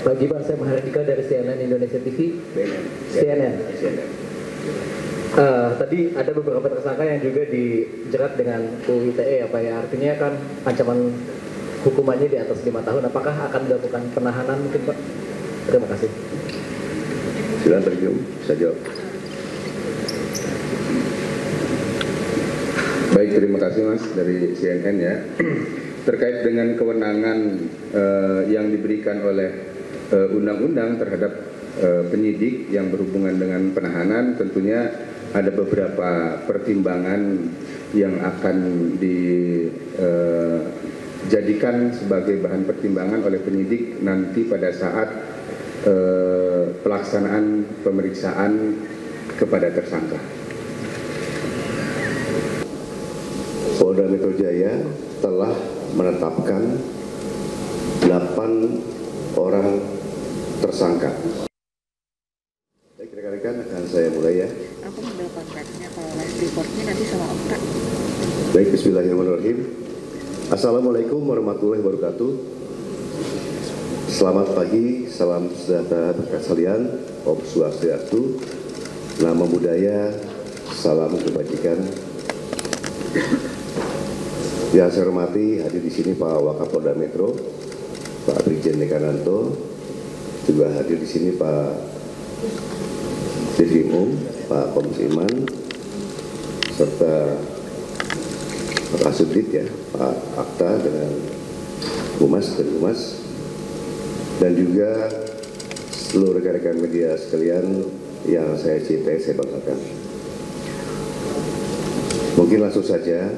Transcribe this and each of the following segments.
Pak Gibar, saya Mahardika dari CNN Indonesia TV. CNN. Tadi ada beberapa tersangka yang juga dijerat dengan UU ITE ya Pak ya. Artinya kan ancaman hukumannya di atas 5 tahun. Apakah akan dilakukan penahanan mungkin Pak? Terima kasih. Silakan terjun, saya jawab. Baik, terima kasih Mas dari CNN ya. Terkait dengan kewenangan yang diberikan oleh undang-undang terhadap penyidik yang berhubungan dengan penahanan, tentunya ada beberapa pertimbangan yang akan dijadikan sebagai bahan pertimbangan oleh penyidik nanti pada saat pelaksanaan pemeriksaan kepada tersangka. Polda Metro Jaya telah menetapkan 8 orang tersangka. Baik rekan-rekan, akan saya mulai ya. Aku mau kontraknya kalau live reportnya nanti sama Okta. Baik, bismillahirrahmanirrahim. Assalamualaikum warahmatullahi wabarakatuh. Selamat pagi, salam sejahtera bagi sekalian, Om Swastiastu, Namo Buddhaya, salam kebajikan. Yang saya hormati hadir di sini Pak Wakapolda Metro, Pak Brigjen Dekananto, juga hadir di sini Pak Dirkrimum, Pak Kombes Iman, serta Pak Kasubdit ya, Pak Akta dengan Humas dan Humas, dan juga seluruh rekan-rekan media sekalian yang saya cintai, saya banggakan. Mungkin langsung saja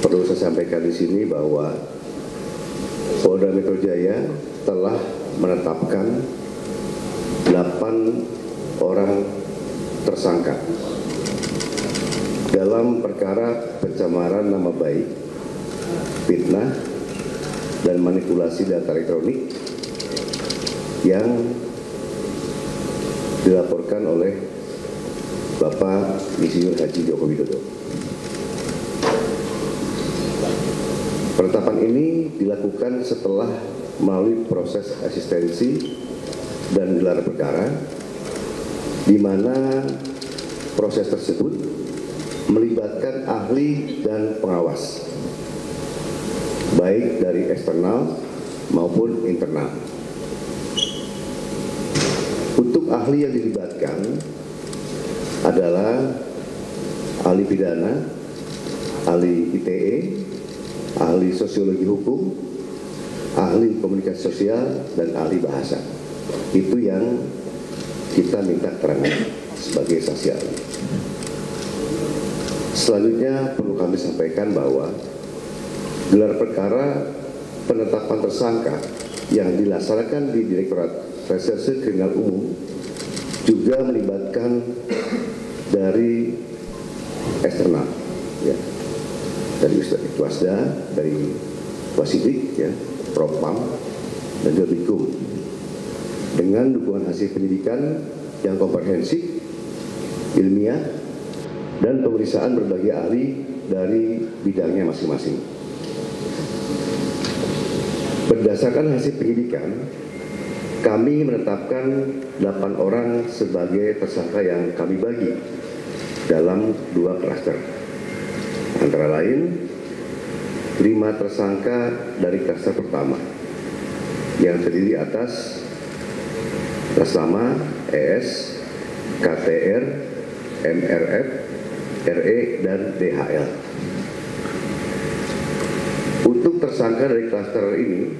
perlu saya sampaikan di sini bahwa Polda Metro Jaya telah menetapkan 8 orang tersangka dalam perkara pencemaran nama baik, fitnah, dan manipulasi data elektronik yang dilaporkan oleh Bapak Insinyur Haji Joko Widodo. Penetapan ini dilakukan setelah melalui proses asistensi dan gelar perkara, di mana proses tersebut melibatkan ahli dan pengawas, baik dari eksternal maupun internal. Untuk ahli yang dilibatkan adalah ahli pidana, ahli ITE, ahli sosiologi hukum, ahli komunikasi sosial, dan ahli bahasa. Itu yang kita minta keterangan sebagai saksi ahli. Selanjutnya perlu kami sampaikan bahwa gelar perkara penetapan tersangka yang dilaksanakan di Direktorat Reserse Kriminal Umum juga melibatkan dari eksternal, ya, dari Wasda, dari Wasidik, ya, Propam, dan juga Bikum, dengan dukungan hasil pendidikan yang komprehensif, ilmiah, dan pemeriksaan berbagai ahli dari bidangnya masing-masing. Berdasarkan hasil penyidikan, kami menetapkan 8 orang sebagai tersangka yang kami bagi dalam 2 klaster. Antara lain 5 tersangka dari klaster pertama yang terdiri atas nama ES, KTR, MRF, RE, dan DHL. Untuk tersangka dari klaster ini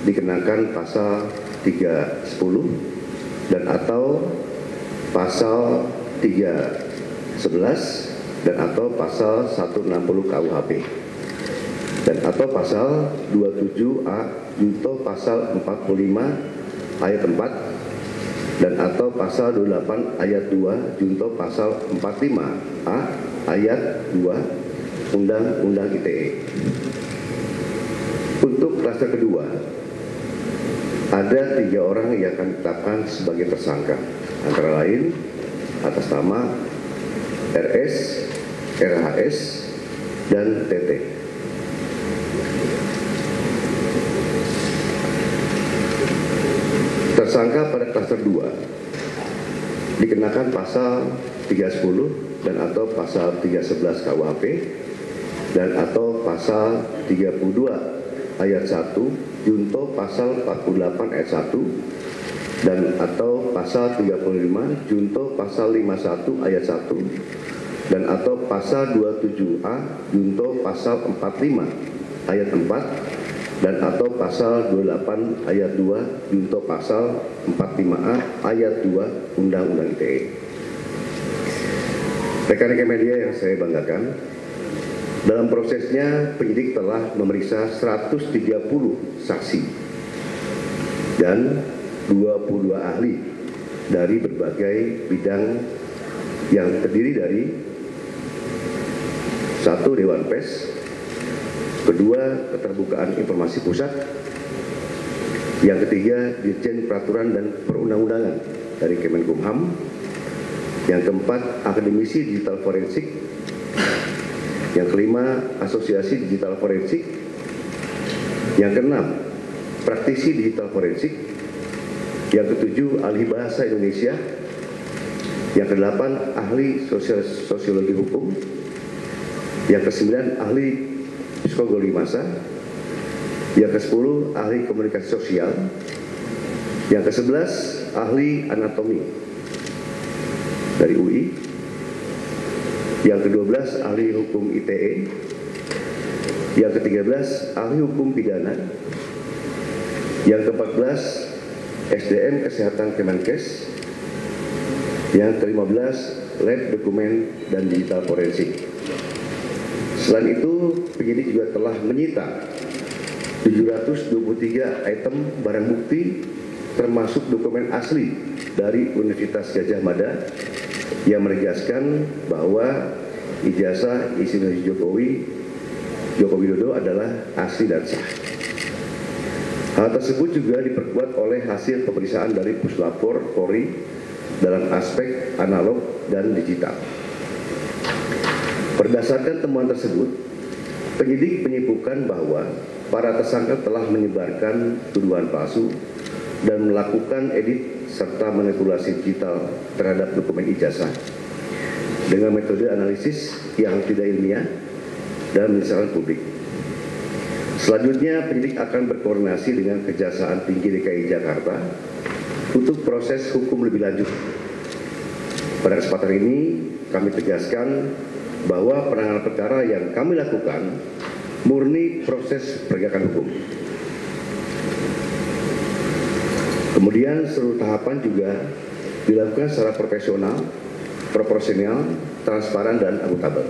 dikenakan pasal 310 dan atau pasal 311 dan atau pasal 160 KUHP dan atau pasal 27A junto pasal 45 ayat 4 dan atau pasal 28 ayat 2 junto pasal 45A ayat 2 Undang-Undang ITE. Untuk klaster kedua, ada 3 orang yang akan ditetapkan sebagai tersangka, antara lain atas nama RS, RHS, dan TT. tersangka pada klaster 2 dikenakan pasal 310 dan atau pasal 311 KUHP dan atau pasal 32 ayat 1 junto pasal 48 ayat 1 dan atau pasal 35 junto pasal 51 ayat 1 dan atau pasal 27A junto pasal 45 ayat 4 dan atau pasal 28 ayat 2 junto pasal 45A ayat 2 Undang-Undang ITE. Rekan-rekan media yang saya banggakan, dalam prosesnya penyidik telah memeriksa 130 saksi dan 22 ahli dari berbagai bidang yang terdiri dari 1. Dewan Pers, kedua Keterbukaan Informasi Pusat, yang ketiga Dirjen Peraturan dan Perundang-undangan dari Kemenkumham, yang keempat Akademisi Digital Forensik, yang kelima Asosiasi Digital Forensik, yang keenam Praktisi Digital Forensik, yang ketujuh Ahli Bahasa Indonesia, yang kedelapan Ahli Sosiologi Hukum, yang kesembilan Ahli Psikologi Massa, yang ke-10 Ahli Komunikasi Sosial, yang ke-11 Ahli Anatomi dari UI, yang ke-12 Ahli Hukum ITE, yang ke-13 Ahli Hukum Pidana, yang ke-14 SDM Kesehatan Kemenkes, yang ke-15 Lab Dokumen dan Digital Forensik. Selain itu, penyidik juga telah menyita 723 item barang bukti termasuk dokumen asli dari Universitas Gadjah Mada yang menegaskan bahwa ijazah Insinyur Joko Widodo adalah asli dan sah. Hal tersebut juga diperkuat oleh hasil pemeriksaan dari Puslapor Polri dalam aspek analog dan digital. Berdasarkan temuan tersebut, penyidik menyimpulkan bahwa para tersangka telah menyebarkan tuduhan palsu dan melakukan edit serta manipulasi digital terhadap dokumen ijazah dengan metode analisis yang tidak ilmiah dan menyesalkan publik. Selanjutnya, penyidik akan berkoordinasi dengan Kejaksaan Tinggi DKI Jakarta untuk proses hukum lebih lanjut. Pada kesempatan ini, kami tegaskan bahwa penanganan perkara yang kami lakukan murni proses penegakan hukum. Kemudian seluruh tahapan juga dilakukan secara profesional, proporsional, transparan, dan akuntabel.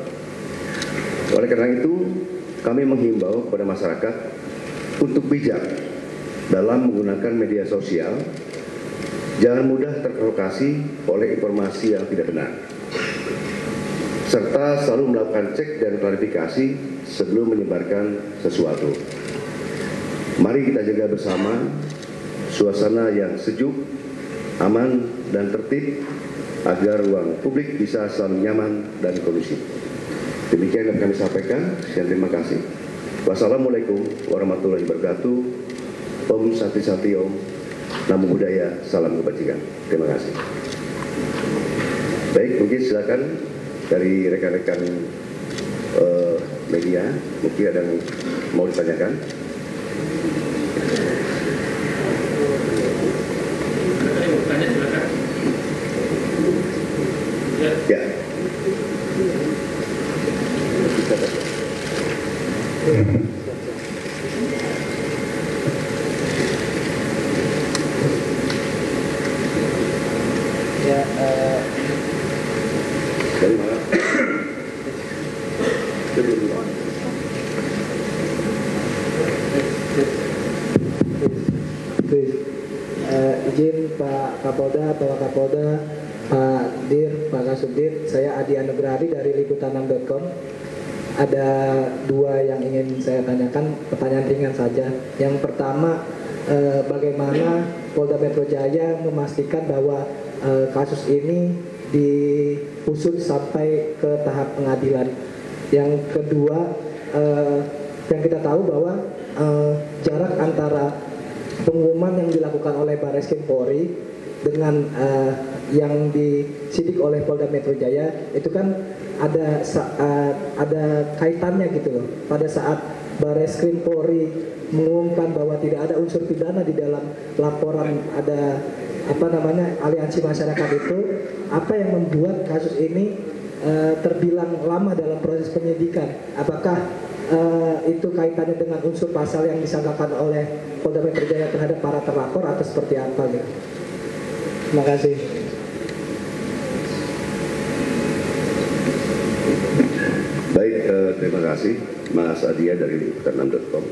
Oleh karena itu, kami menghimbau kepada masyarakat untuk bijak dalam menggunakan media sosial, jangan mudah terprovokasi oleh informasi yang tidak benar, serta selalu melakukan cek dan klarifikasi sebelum menyebarkan sesuatu. Mari kita jaga bersama suasana yang sejuk, aman, dan tertib agar ruang publik bisa selalu nyaman dan kondusif. Demikian yang kami sampaikan. Sekian, terima kasih. Wassalamualaikum warahmatullahi wabarakatuh. Om Santi Santi Om. Namo Buddhaya, salam kebajikan. Terima kasih. Baik, mungkin silakan dari rekan-rekan media, mungkin ada yang mau ditanyakan. Ya. Dari mana? Izin Pak Kapolda, Pak Kapolda, Pak Dir, Pak Kasubdit, saya Adi Anugrahari dari liputan6.com. Ada dua yang ingin saya tanyakan, pertanyaan ringan saja. Yang pertama, bagaimana Polda Metro Jaya memastikan bahwa kasus ini diusut sampai ke tahap pengadilan. Yang kedua, yang kita tahu bahwa jarak antara pengumuman yang dilakukan oleh Barreskrim Polri dengan yang disidik oleh Polda Metro Jaya itu kan ada kaitannya gitu loh. Pada saat Barreskrim Polri mengumumkan bahwa tidak ada unsur pidana di dalam laporan ada aliansi masyarakat itu, apa yang membuat kasus ini terbilang lama dalam proses penyidikan? Apakah itu kaitannya dengan unsur pasal yang disangkakan oleh Polda Metro Jaya terhadap para terlapor atau seperti apa gitu? Terima kasih. Baik, terima kasih Mas Adia dari liputan6.com.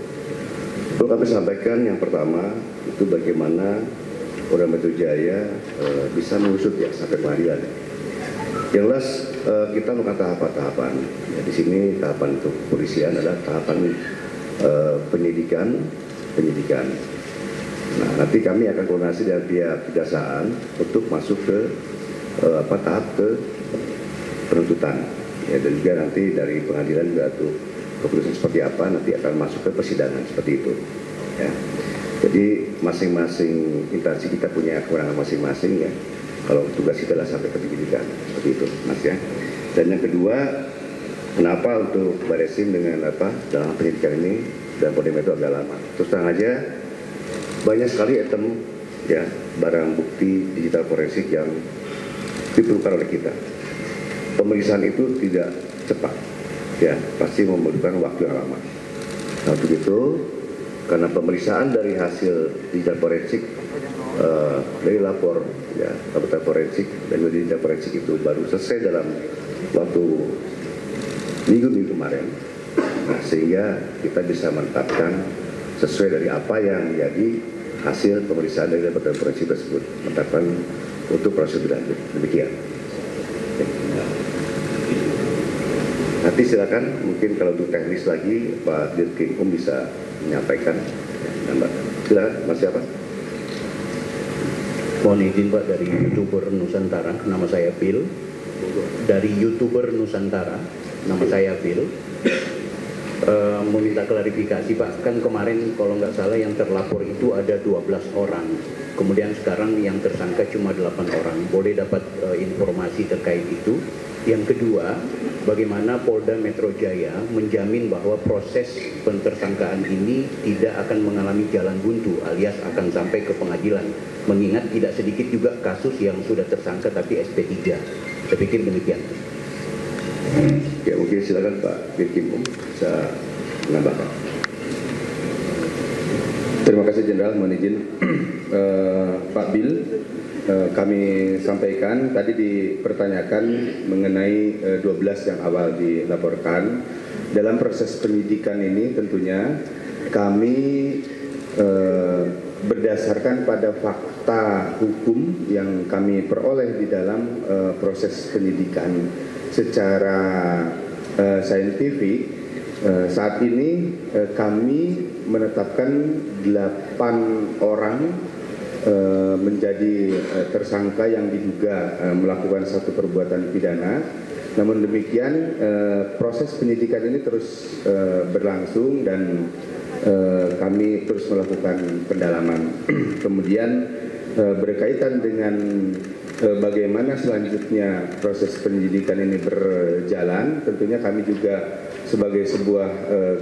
Perlu kami sampaikan yang pertama itu bagaimana Polda Metro Jaya bisa mengusut ya sampai pengadilan. Yang jelas kita melakukan tahapan-tahapan. Ya, di sini tahapan untuk kepolisian adalah tahapan penyidikan. Nah, nanti kami akan koordinasi dengan pihak kejaksaan untuk masuk ke tahap ke penuntutan. Ya, dan juga nanti dari pengadilan juga untuk keputusan seperti apa nanti akan masuk ke persidangan seperti itu. Ya. Jadi masing-masing instansi kita punya kewenangan masing-masing ya. Kalau tugas kita adalah sampai ke penyidikan seperti itu, Mas ya. Dan yang kedua, kenapa untuk Barreskrim dengan dalam penyidikan ini dan Polda Metro agak lama? Terus terang aja, banyak sekali item ya barang bukti digital forensik yang diperlukan oleh kita. Pemeriksaan itu tidak cepat, ya pasti memerlukan waktu yang lama. Nah untuk itu, karena pemeriksaan dari hasil digital forensik dari lapor ya laboratorium forensik dan digital forensik itu baru selesai dalam waktu minggu kemarin, nah, sehingga kita bisa menetapkan sesuai dari apa yang menjadi hasil pemeriksaan dari laboratorium forensik tersebut, menetapkan untuk proses berlanjut. Demikian. Nanti silakan mungkin kalau untuk teknis lagi Pak Dirkrimum bisa menyampaikan. Silakan Mas siapa? Mohon izin Pak, dari YouTuber Nusantara, nama saya Phil. Dari YouTuber Nusantara, nama saya Phil. Meminta klarifikasi Pak, kan kemarin kalau nggak salah yang terlapor itu ada 12 orang. Kemudian sekarang yang tersangka cuma 8 orang. Boleh dapat informasi terkait itu? Yang kedua, bagaimana Polda Metro Jaya menjamin bahwa proses pentersangkaan ini tidak akan mengalami jalan buntu alias akan sampai ke pengadilan, mengingat tidak sedikit juga kasus yang sudah tersangka tapi SP3. Saya pikir demikian. Ya mungkin silakan Pak Dirkrimum bisa menambahkan. Terima kasih Jenderal, mohon izin Pak Bil. Kami sampaikan tadi dipertanyakan mengenai 12 yang awal dilaporkan. Dalam proses penyidikan ini tentunya kami berdasarkan pada fakta hukum yang kami peroleh di dalam proses penyidikan secara saintifik. Saat ini kami menetapkan 8 orang menjadi tersangka yang diduga melakukan satu perbuatan pidana. Namun demikian proses penyidikan ini terus berlangsung dan kami terus melakukan pendalaman. Kemudian berkaitan dengan bagaimana selanjutnya proses penyidikan ini berjalan, tentunya kami juga sebagai sebuah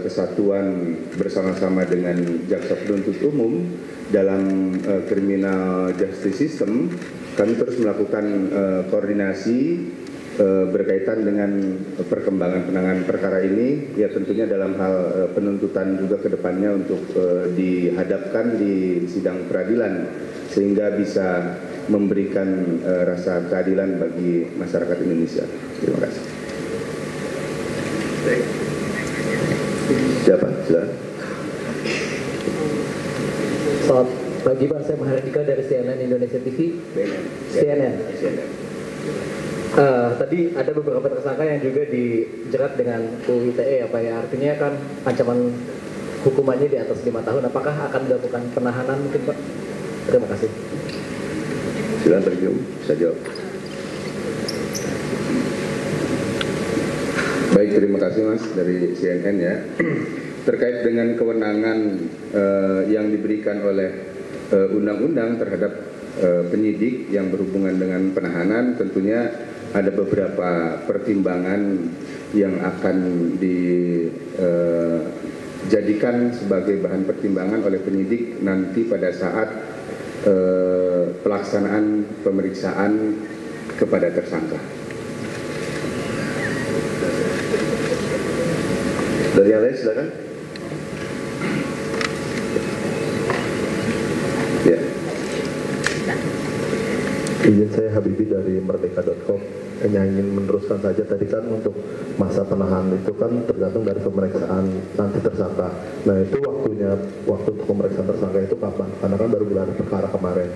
kesatuan bersama-sama dengan Jaksa Penuntut Umum dalam criminal justice system, kami terus melakukan koordinasi berkaitan dengan perkembangan penanganan perkara ini, ya tentunya dalam hal penuntutan juga ke depannya untuk dihadapkan di sidang peradilan sehingga bisa memberikan rasa keadilan bagi masyarakat Indonesia. Terima kasih. Baik. Siapa? Silakan. Selamat pagi Pak, saya Mahardika dari CNN Indonesia TV. CNN. Tadi ada beberapa tersangka yang juga dijerat dengan UU ITE ya Pak ya. Artinya kan ancaman hukumannya di atas 5 tahun. Apakah akan dilakukan penahanan mungkin Pak? Terima kasih. Silakan Terjun, bisa jawab. Baik, terima kasih Mas dari CNN ya. Terkait dengan kewenangan yang diberikan oleh undang-undang terhadap penyidik yang berhubungan dengan penahanan, tentunya ada beberapa pertimbangan yang akan dijadikan sebagai bahan pertimbangan oleh penyidik nanti pada saat pelaksanaan pemeriksaan kepada tersangka. Dari yang lain silakan. Ya. Izin saya Habibi dari Merdeka.com. Hanya ingin meneruskan saja tadi kan untuk masa penahanan itu kan tergantung dari pemeriksaan nanti tersangka. Nah itu waktu untuk pemeriksaan tersangka itu kapan? Karena kan baru gelar perkara kemarin.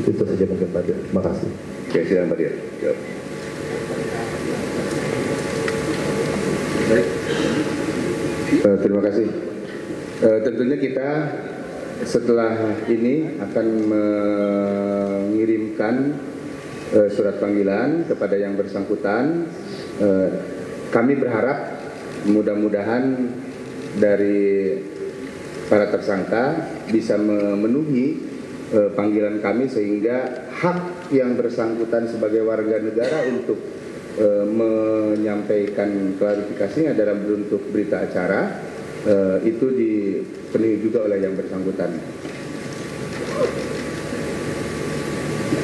Itu saja mungkin Pak Dir. Terima kasih. Oke, silakan Pak Dir. Baik. Terima kasih. Tentunya kita setelah ini akan mengirimkan surat panggilan kepada yang bersangkutan. Kami berharap mudah-mudahan dari para tersangka bisa memenuhi panggilan kami sehingga hak yang bersangkutan sebagai warga negara untuk menyampaikan klarifikasinya dalam bentuk berita acara itu dipenuhi juga oleh yang bersangkutan.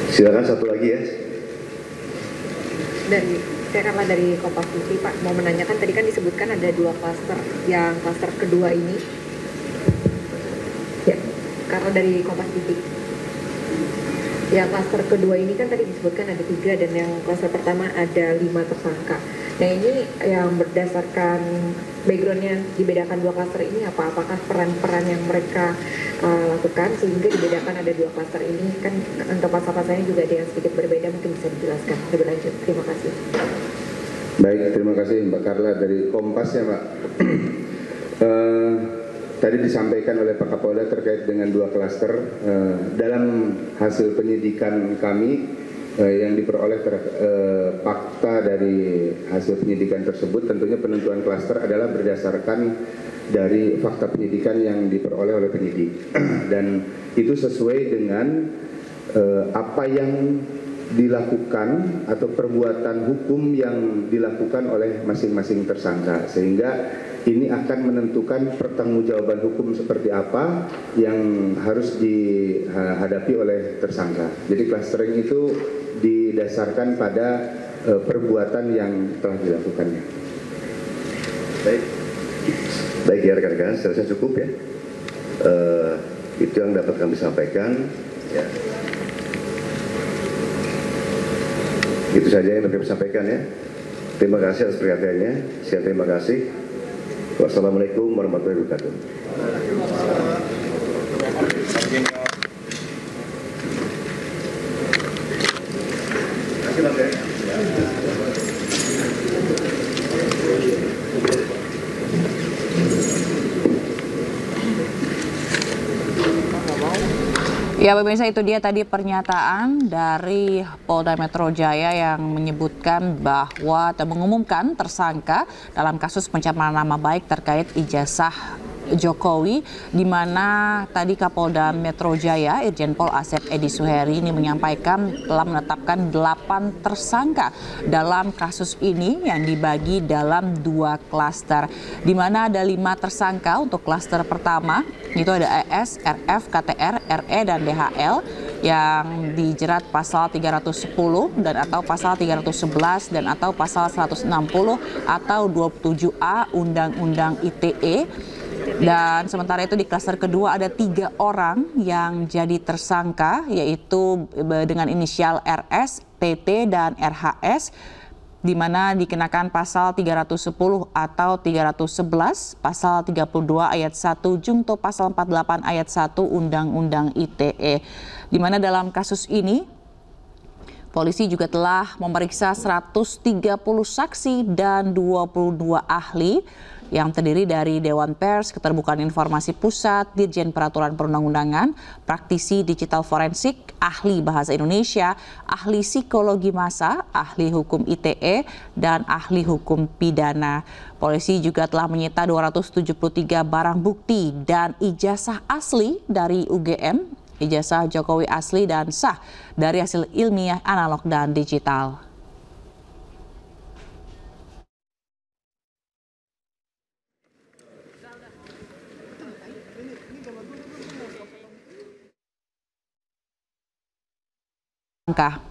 Silakan satu lagi ya. Saya karena dari Kompas TV Pak mau menanyakan, tadi kan disebutkan ada 2 klaster, yang klaster kedua ini ya karena dari Kompas TV yang klaster kedua ini kan tadi disebutkan ada 3 dan yang klaster pertama ada 5 tersangka. Nah ini yang berdasarkan backgroundnya dibedakan 2 klaster ini apa? Apakah peran-peran yang mereka lakukan sehingga dibedakan ada 2 klaster ini? Kan untuk pasal-pasalnya juga ada yang sedikit berbeda, mungkin bisa dijelaskan lebih lanjut. Terima kasih. Baik, terima kasih Mbak Carla dari Kompas ya Mbak. Tadi disampaikan oleh Pak Kapolda terkait dengan 2 klaster. Dalam hasil penyidikan kami yang diperoleh fakta dari hasil penyidikan tersebut, tentunya penentuan klaster adalah berdasarkan dari fakta penyidikan yang diperoleh oleh penyidik. Dan itu sesuai dengan apa yang dilakukan atau perbuatan hukum yang dilakukan oleh masing-masing tersangka, sehingga ini akan menentukan pertanggungjawaban hukum seperti apa yang harus dihadapi oleh tersangka. Jadi clustering itu didasarkan pada perbuatan yang telah dilakukannya. Baik ya rekan-rekan, seharusnya cukup ya. Itu yang dapat kami sampaikan. Ya. Itu saja yang dapat kami sampaikan ya. Terima kasih atas perhatiannya. Terima kasih. Wassalamualaikum warahmatullahi wabarakatuh. Ya pemirsa, itu dia tadi pernyataan dari Polda Metro Jaya yang menyebutkan bahwa atau mengumumkan tersangka dalam kasus pencemaran nama baik terkait ijazah Jokowi, di mana tadi Kapolda Metro Jaya Irjen Pol Asep Edi Suheri ini menyampaikan telah menetapkan 8 tersangka dalam kasus ini yang dibagi dalam 2 klaster, di mana ada 5 tersangka untuk klaster pertama, itu ada ES, RF, KTR, RE, dan DHL yang dijerat pasal 310 dan atau pasal 311 dan atau pasal 160 atau 27A Undang-Undang ITE. Dan sementara itu di klaster kedua ada 3 orang yang jadi tersangka, yaitu dengan inisial RS, TT, dan RHS, di mana dikenakan pasal 310 atau 311, pasal 32 ayat 1 Jungto pasal 48 ayat 1 Undang-Undang ITE. Di mana dalam kasus ini polisi juga telah memeriksa 130 saksi dan 22 ahli yang terdiri dari Dewan Pers, Keterbukaan Informasi Pusat, Dirjen Peraturan Perundang-undangan, praktisi digital forensik, ahli bahasa Indonesia, ahli psikologi massa, ahli hukum ITE, dan ahli hukum pidana. Polisi juga telah menyita 273 barang bukti dan ijazah asli dari UGM ijazah Jokowi asli dan sah dari hasil ilmiah analog dan digital. Angka